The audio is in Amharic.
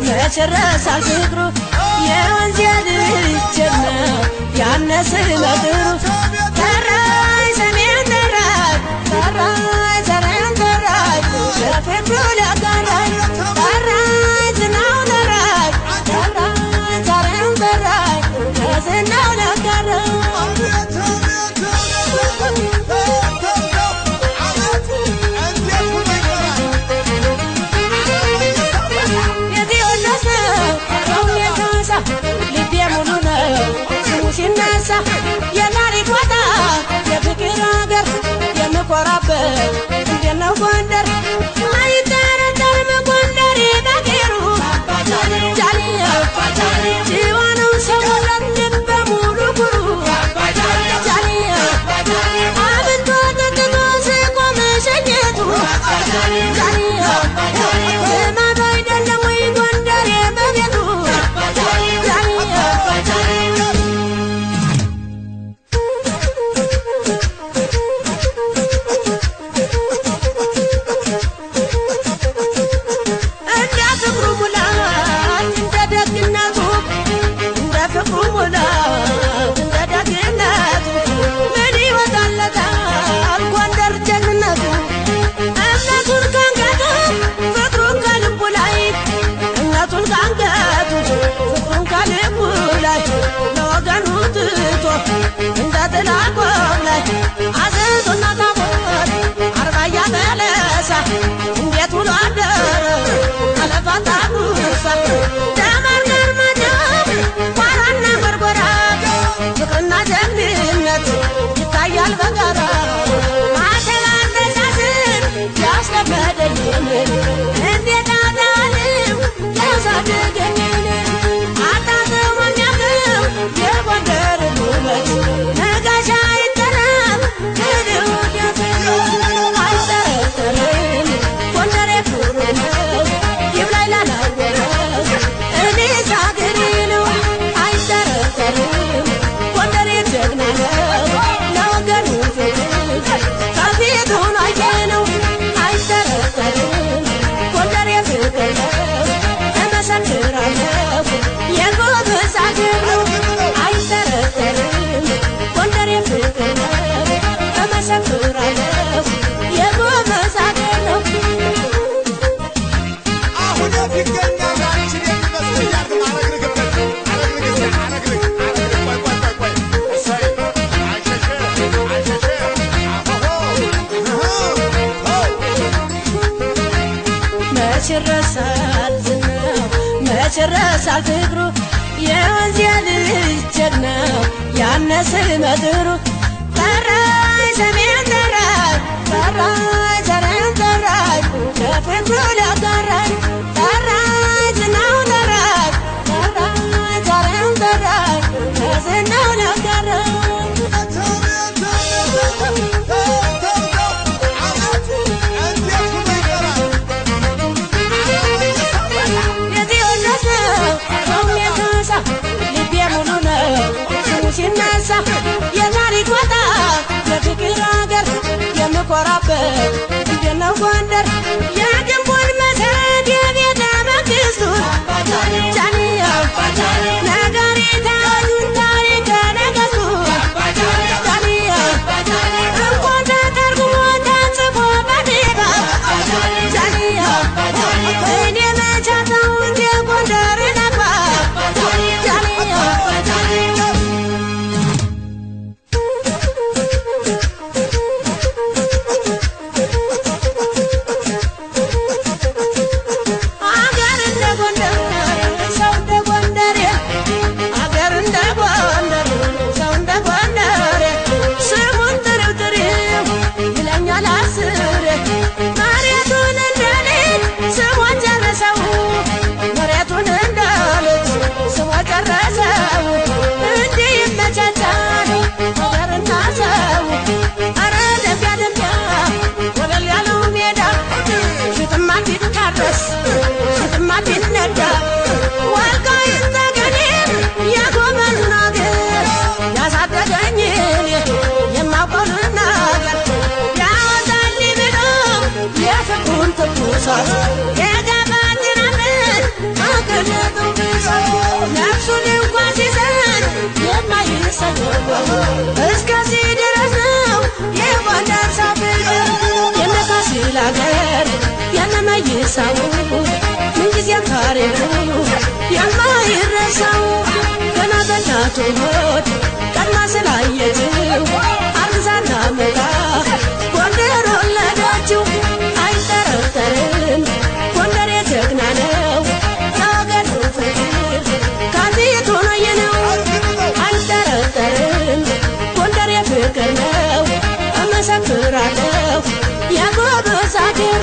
መቸረሳል ፍቅሩ የወንጀል ጀግና ያነስ መድሩ ተራይ ሰሜን ተራይ ተራይ ሰሜን ተራይ ለፍቅሩ ለጋራይ ተራይ ዝናው ተራይ ተራይ ሰሜን ተራይ ለዝናው ለጋራይ የታሪክ ቦታ የፍቅር ሀገር የምኮራበት እንዴት ነው ጎንደር አይጠረጠርም ጎንደር ባገሩ ጃሊያ ጂዋነው ሰውነት በሙሉ ኩሩ ጃሊያ አብንቶ ተጥቶ ስቆ መሸኘቱ ጃሊያ ልማዱ አይደለም ወይ ጎንደር የመቤቱ ጃሊያ መቸረሳል ፍቅሩ የወንጀል ጀግና ያነስ መድሩ ተራይ ሰሜን ተራይ ተራይ ሰሜን ተራይ ለፍቅሩ ለጋራይ ተራይ ዝናው ተራይ ተራይ ሰሜን ተራይ ለዝናው ለጋራይ የታሪክ ቦታ የፍቅር ሀገር የምኮራበት እንዴት ነው ጎንደር የግንቡን መሰረት እሳት የገባትናምን አገለጠው ብዛት ነፍሱን እንኳን ሲሰጥ የማይሰጠው እስከዚህ ድረስ ነው የጎንደር ሰው ፍቅር የነፋሲል አገር የነመይሳው ምንጊዜም ታሪኩ የማይረሳው ገና በእናቱ ሆድ ቀድማ ስላየችው አርግዛና መታ ጎንደር ወለደችው አይጠረጠርም ጎንደር የጀግና ነው ለአገሩ ፍቅር ከፊቱ ነየነው አይጠረጠርም ጎንደር የፍቅር ነው እመሰክራለሁ የጎበዝ አገር